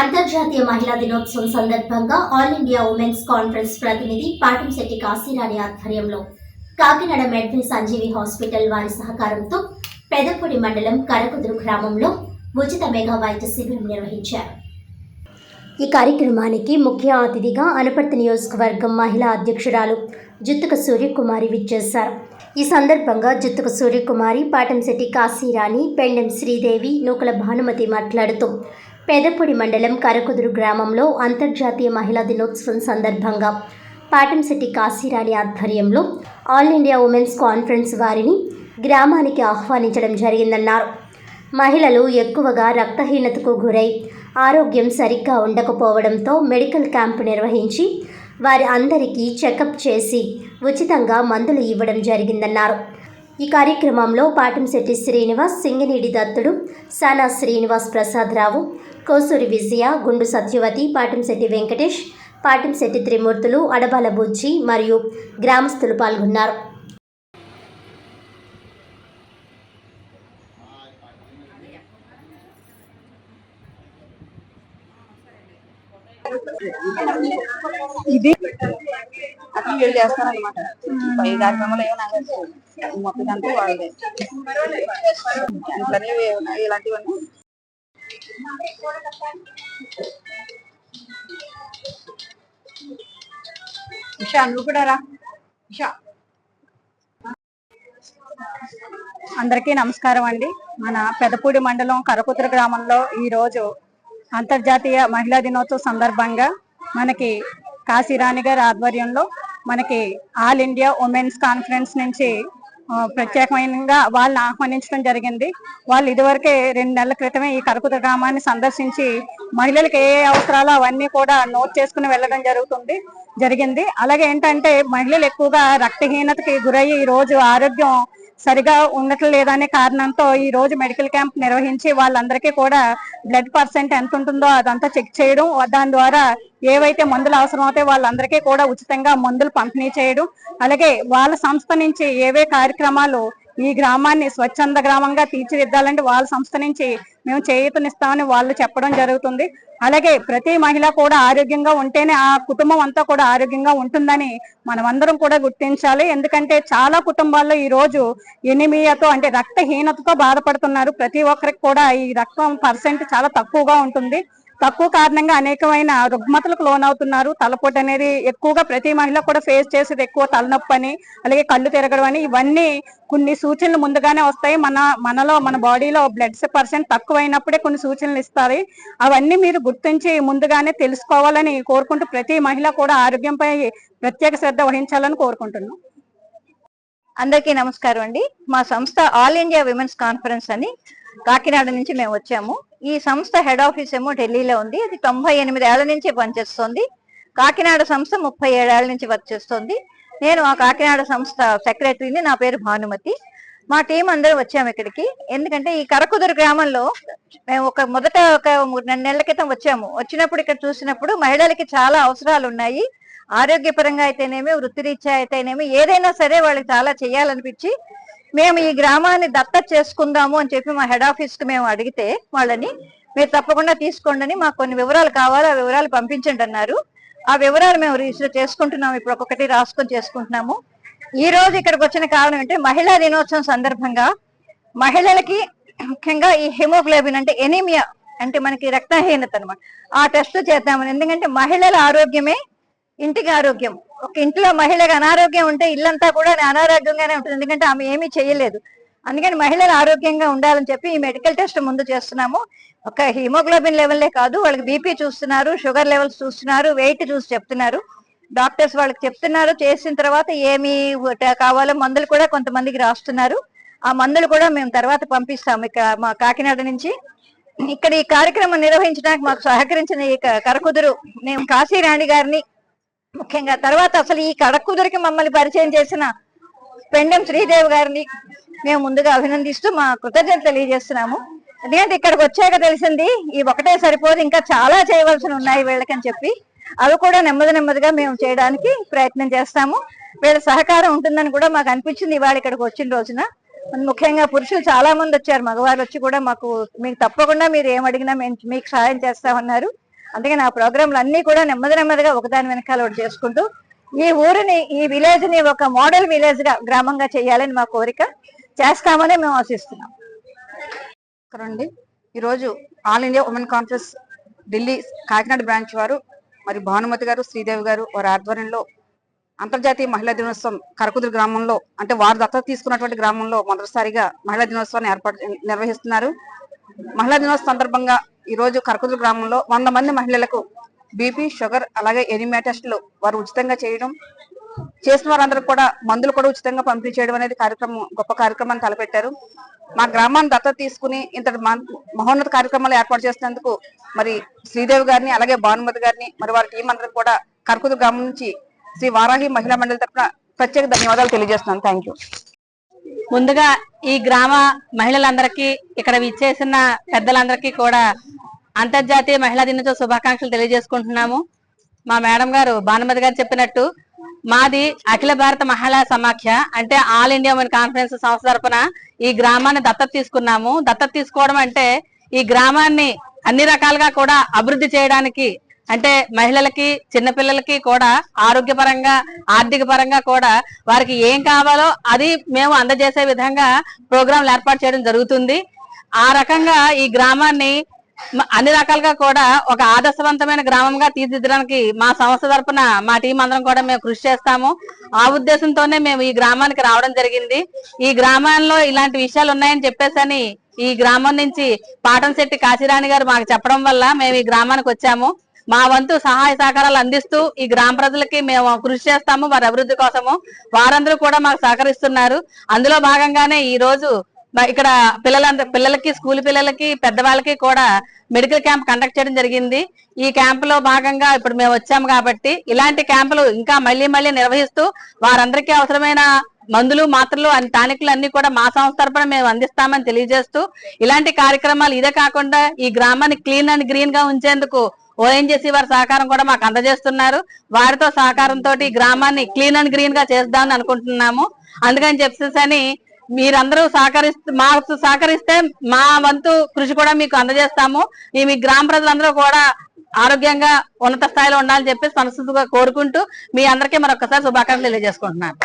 అంతర్జాతీయ మహిళా దినోత్సవం సందర్భంగా ఆల్ ఇండియా ఉమెన్స్ కాన్ఫరెన్స్ ప్రతినిధి పాటంశెట్టి కాశీరాణి ఆధ్వర్యంలో కాకినాడ మెడ్వే సంజీవి హాస్పిటల్ వారి సహకారంతో పెదపూడి మండలం కరకుదురు గ్రామంలో ఉచిత మెగా వైద్య శిబిరం నిర్వహించారు. ఈ కార్యక్రమానికి ముఖ్య అతిథిగా అనపర్తి నియోజకవర్గం మహిళా అధ్యక్షురాలు జుత్తుక సూర్యకుమారి విచ్చేశారు. ఈ సందర్భంగా జుత్తుక సూర్యకుమారి, పాటంశెట్టి కాశీరాణి, పెండెం శ్రీదేవి, నూకల భానుమతి మాట్లాడుతూ పెదపూడి మండలం కరకుదురు గ్రామంలో అంతర్జాతీయ మహిళా దినోత్సవం సందర్భంగా పాటంశెట్టి కాశీరాణి ఆధ్వర్యంలో ఆల్ ఇండియా ఉమెన్స్ కాన్ఫరెన్స్ వారిని గ్రామానికి ఆహ్వానించడం జరిగిందన్నారు. మహిళలు ఎక్కువగా రక్తహీనతకు గురై ఆరోగ్యం సరిగ్గా ఉండకపోవడంతో మెడికల్ క్యాంపు నిర్వహించి వారి అందరికీ చెకప్ చేసి ఉచితంగా మందులు ఇవ్వడం జరిగిందన్నారు. ఈ కార్యక్రమంలో పాటంశెట్టి శ్రీనివాస్, సింగినీడి దత్తుడు, సానా శ్రీనివాస్ ప్రసాదరావు, కోసూరి విజయ, గుండు సత్యవతి, పాటంశెట్టి వెంకటేష్, పాటంశెట్టి త్రిమూర్తులు, అడబాల బుజ్జి మరియు గ్రామస్తులు పాల్గొన్నారు. ఇది అట్లా వీళ్ళు చేస్తారనమాట. ఈ కార్యక్రమంలో ఏమో మొత్తం అంతా వాళ్ళే ఇలాంటివన్నీ. ఉషా, నువ్వు కూడా రా. ఉషా, అందరికీ నమస్కారం అండి. మన పెదపూడి మండలం కరకుదురు గ్రామంలో ఈరోజు అంతర్జాతీయ మహిళా దినోత్సవం సందర్భంగా మనకి కాశీరాణి గారి ఆధ్వర్యంలో మనకి ఆల్ ఇండియా ఉమెన్స్ కాన్ఫరెన్స్ నుంచి ప్రత్యేకమైనగా వాళ్ళని ఆహ్వానించడం జరిగింది. వాళ్ళు ఇదివరకే 2 నెలల క్రితమే ఈ కరకుదురు గ్రామాన్ని సందర్శించి మహిళలకు ఏ అవసరాలు అవన్నీ కూడా నోట్ చేసుకుని వెళ్ళడం జరిగింది. అలాగే ఏంటంటే మహిళలు ఎక్కువగా రక్తహీనతకి గురయ్యి ఈ రోజు ఆరోగ్యం సరిగా ఉండట్లేదనే కారణంతో ఈ రోజు మెడికల్ క్యాంప్ నిర్వహించి వాళ్ళందరికీ కూడా బ్లడ్ పర్సెంట్ ఎంత ఉంటుందో అదంతా చెక్ చేయడం, దాని ద్వారా ఏవైతే మందులు అవసరం అవుతాయో వాళ్ళందరికీ కూడా ఉచితంగా మందులు పంపిణీ చేయడం, అలాగే వాళ్ళ సంస్థ నుంచి ఏవే కార్యక్రమాలు ఈ గ్రామాన్ని స్వచ్ఛంద గ్రామంగా తీర్చిదిద్దాలంటే వాళ్ళ సంస్థ నుంచి మేము చేయూతనిస్తామని వాళ్ళు చెప్పడం జరుగుతుంది. అలాగే ప్రతి మహిళ కూడా ఆరోగ్యంగా ఉంటేనే ఆ కుటుంబం అంతా కూడా ఆరోగ్యంగా ఉంటుందని మనమందరం కూడా గుర్తించాలి. ఎందుకంటే చాలా కుటుంబాల్లో ఈ రోజు ఎనిమియాతో అంటే రక్తహీనతతో బాధపడుతున్నారు. ప్రతి ఒక్కరికి కూడా ఈ రక్తం పర్సెంట్ చాలా తక్కువగా ఉంటుంది. తక్కువ కారణంగా అనేకమైన రుగ్మతలకు లోనవుతున్నారు. తలపోటు అనేది ఎక్కువగా ప్రతి మహిళ కూడా ఫేస్ చేసేది ఎక్కువ తలనొప్పి అని, అలాగే కళ్ళు తిరగడం అని, ఇవన్నీ కొన్ని సూచనలు ముందుగానే వస్తాయి. మన బాడీలో బ్లడ్ పర్సెంట్ తక్కువైనప్పుడే కొన్ని సూచనలు ఇస్తాయి. అవన్నీ మీరు గుర్తించి ముందుగానే తెలుసుకోవాలని కోరుకుంటూ ప్రతి మహిళ కూడా ఆరోగ్యంపై ప్రత్యేక శ్రద్ధ వహించాలని కోరుకుంటున్నాం. అందరికీ నమస్కారం అండి. మా సంస్థ ఆల్ ఇండియా విమెన్స్ కాన్ఫరెన్స్ అని కాకినాడ నుంచి మేము వచ్చాము. ఈ సంస్థ హెడ్ ఆఫీస్ ఏమో ఢిల్లీలో ఉంది. అది 98 ఏళ్ల నుంచి పనిచేస్తుంది. కాకినాడ సంస్థ 37 ఏళ్ల నుంచి వర్క్ చేస్తుంది. నేను ఆ కాకినాడ సంస్థ సెక్రటరీని. నా పేరు భానుమతి. మా టీం అందరూ వచ్చాము ఇక్కడికి. ఎందుకంటే ఈ కరకుదురు గ్రామంలో మేము మొదట ఒక 2 నెలల క్రితం వచ్చాము. వచ్చినప్పుడు ఇక్కడ చూసినప్పుడు మహిళలకి చాలా అవసరాలు ఉన్నాయి. ఆరోగ్యపరంగా అయితేనేమి, వృత్తిరీత్యా అయితేనేమి, ఏదైనా సరే వాళ్ళకి చాలా చేయాలనిపించి మేము ఈ గ్రామాన్ని దత్తత చేసుకుందాము అని చెప్పి మా హెడ్ ఆఫీస్ కి మేము అడిగితే వాళ్ళని మీరు తప్పకుండా తీసుకోండి అని, మాకు కొన్ని వివరాలు కావాలి, ఆ వివరాలు పంపించండి అన్నారు. ఆ వివరాలు మేము రిజిస్టర్ చేసుకుంటున్నాము. ఇప్పుడు ఒక్కొక్కటి రాసుకొని చేసుకుంటున్నాము. ఈ రోజు ఇక్కడికి వచ్చిన కారణం అంటే మహిళా దినోత్సవం సందర్భంగా మహిళలకి ముఖ్యంగా ఈ హిమోగ్లోబిన్ అంటే ఎనీమియా అంటే మనకి రక్తహీనత అనమాట, ఆ టెస్ట్ చేద్దామని. ఎందుకంటే మహిళల ఆరోగ్యమే ఇంటికి ఆరోగ్యం. ఒక ఇంట్లో మహిళకి అనారోగ్యం ఉంటే ఇల్లంతా కూడా అనారోగ్యంగానే ఉంటుంది. ఎందుకంటే ఆమె ఏమీ చేయలేదు. అందుకని మహిళలు ఆరోగ్యంగా ఉండాలని చెప్పి ఈ మెడికల్ టెస్ట్ ముందు చేస్తున్నాము. ఒక హిమోగ్లోబిన్ లెవెల్లే కాదు, వాళ్ళకి బీపీ చూస్తున్నారు, షుగర్ లెవెల్స్ చూస్తున్నారు, వెయిట్ చూసి చెప్తున్నారు. డాక్టర్స్ వాళ్ళకి చెప్తున్నారు. చేసిన తర్వాత ఏమి కావాలో మందులు కూడా కొంతమందికి రాస్తున్నారు. ఆ మందులు కూడా మేము తర్వాత పంపిస్తాము ఇక మా కాకినాడ నుంచి. ఇక్కడ ఈ కార్యక్రమం నిర్వహించడానికి మాకు సహకరించిన ఈ కరకుదురు మేము కాశీరాణి గారిని ముఖ్యంగా, తర్వాత అసలు ఈ కరకుదురికి మమ్మల్ని పరిచయం చేసిన పెండెం శ్రీదేవి గారిని మేము ముందుగా అభినందిస్తూ మా కృతజ్ఞతలు తెలియజేస్తున్నాము. ఎందుకంటే ఇక్కడికి వచ్చాక తెలిసింది ఈ ఒకటే సరిపోదు, ఇంకా చాలా చేయవలసి ఉన్నాయి వీళ్ళకని చెప్పి. అవి కూడా నెమ్మదిగా మేము చేయడానికి ప్రయత్నం చేస్తాము. వీళ్ళ సహకారం ఉంటుందని కూడా మాకు అనిపించింది ఇవాళ ఇక్కడికి వచ్చిన రోజున. ముఖ్యంగా పురుషులు చాలా మంది వచ్చారు, మగవారు వచ్చి కూడా మీకు తప్పకుండా మీరు ఏమడిగినా మేము మీకు సహాయం చేస్తామన్నారు. అందుకని ఆ ప్రోగ్రాంలు అన్ని కూడా నెమ్మది నెమ్మదిగా ఒకదాని వెనకాల ఒకటి చేసుకుంటూ ఈ ఊరిని, ఈ విలేజ్ ని ఒక మోడల్ విలేజ్ గా, గ్రామంగా చేయాలని మా కోరిక. చేస్తామని మేము ఆశిస్తున్నాం. అండి, ఈరోజు all India women conference Delhi Kakinada branch వారు మరి భానుమతి గారు, శ్రీదేవి గారు వారి ఆధ్వర్యంలో అంతర్జాతీయ మహిళా దినోత్సవం కరకుదురు గ్రామంలో, అంటే వారు దత్తత తీసుకున్నటువంటి గ్రామంలో మొదటిసారిగా మహిళా దినోత్సవాన్ని నిర్వహిస్తున్నారు. మహిళా దినోత్సవం సందర్భంగా ఈ రోజు కరకుదురు గ్రామంలో 100 మంది మహిళలకు బీపీ, షుగర్ అలాగే ఎనిమియా టెస్టులు వారు ఉచితంగా చేయడం, చేసిన వారందరూ కూడా మందులు కూడా ఉచితంగా పంపిణీ చేయడం అనేది గొప్ప కార్యక్రమాన్ని తలపెట్టారు. మా గ్రామాన్ని దత్తత తీసుకుని ఇంత మహోన్నత కార్యక్రమాలు ఏర్పాటు చేసినందుకు మరి శ్రీదేవి గారిని, అలాగే భానుమతి గారిని, మరి వారి టీం అందరూ కూడా కరకుదురు గ్రామం నుంచి శ్రీ వారాహి మహిళా మండలి తరఫున ప్రత్యేక ధన్యవాదాలు తెలియజేస్తున్నాను. Thank you. ముందుగా ఈ గ్రామ మహిళలందరికీ, ఇక్కడ విచ్చేసిన పెద్దలందరికీ కూడా అంతర్జాతీయ మహిళా దినోత్సవ శుభాకాంక్షలు తెలియజేసుకుంటున్నాము. మా మేడం గారు భానుమతి గారు చెప్పినట్టు మాది అఖిల భారత మహిళా సమాఖ్య, అంటే ఆల్ ఇండియా ఉమెన్ కాన్ఫరెన్స్ సంస్థ తరపున ఈ గ్రామాన్ని దత్తత తీసుకున్నాము. దత్తత తీసుకోవడం అంటే ఈ గ్రామాన్ని అన్ని రకాలుగా కూడా అభివృద్ధి చేయడానికి, అంటే మహిళలకి, చిన్నపిల్లలకి కూడా ఆరోగ్యపరంగా, ఆర్థిక పరంగా కూడా వారికి ఏం కావాలో అది మేము అందజేసే విధంగా ప్రోగ్రాంలు ఏర్పాటు చేయడం జరుగుతుంది. ఆ రకంగా ఈ గ్రామాన్ని అన్ని రకాలుగా కూడా ఒక ఆదర్శవంతమైన గ్రామంగా తీర్చిదిద్దడానికి మా సంస్థ తరపున మా టీం అందరం కూడా మేము కృషి చేస్తాము. ఆ ఉద్దేశంతోనే మేము ఈ గ్రామానికి రావడం జరిగింది. ఈ గ్రామాల్లో ఇలాంటి విషయాలు ఉన్నాయని చెప్పేసని ఈ గ్రామం నుంచి పాటంశెట్టి కాశీరాణి గారు మాకు చెప్పడం వల్ల మేము ఈ గ్రామానికి వచ్చాము. మా వంతు సహాయ సహకారాలు అందిస్తూ ఈ గ్రామ ప్రజలకి మేము కృషి చేస్తాము, వారి అభివృద్ధి కోసము. వారందరూ కూడా మాకు సహకరిస్తున్నారు. అందులో భాగంగానే ఈ రోజు ఇక్కడ పిల్లలకి, స్కూల్ పిల్లలకి, పెద్దవాళ్ళకి కూడా మెడికల్ క్యాంప్ కండక్ట్ చేయడం జరిగింది. ఈ క్యాంప్ లో భాగంగా ఇప్పుడు మేము వచ్చాము కాబట్టి ఇలాంటి క్యాంపులు ఇంకా మళ్ళీ నిర్వహిస్తూ వారందరికీ అవసరమైన మందులు, మాత్రలు, టానిక్లు అన్ని కూడా మా సంస్థ తరపున మేము అందిస్తామని తెలియజేస్తూ, ఇలాంటి కార్యక్రమాలు ఇదే కాకుండా ఈ గ్రామాన్ని క్లీన్ అండ్ గ్రీన్ గా ఉంచేందుకు ఓఎన్జీసీ వారి సహకారం కూడా మాకు అందజేస్తున్నారు. వారితో సహకారంతో ఈ గ్రామాన్ని క్లీన్ అండ్ గ్రీన్ గా చేద్దామని అనుకుంటున్నాము. అందుకని చెప్పేసి మీరందరూ మాకు సహకరిస్తే మా వంతు కృషి కూడా మీకు అందజేస్తాము. మీ గ్రామ ప్రజలందరూ కూడా ఆరోగ్యంగా ఉన్నత స్థాయిలో ఉండాలని చెప్పేసి మనస్ఫూర్తిగా కోరుకుంటూ మీ అందరికీ మరొకసారి శుభాకాంక్షలు తెలియజేసుకుంటున్నాను.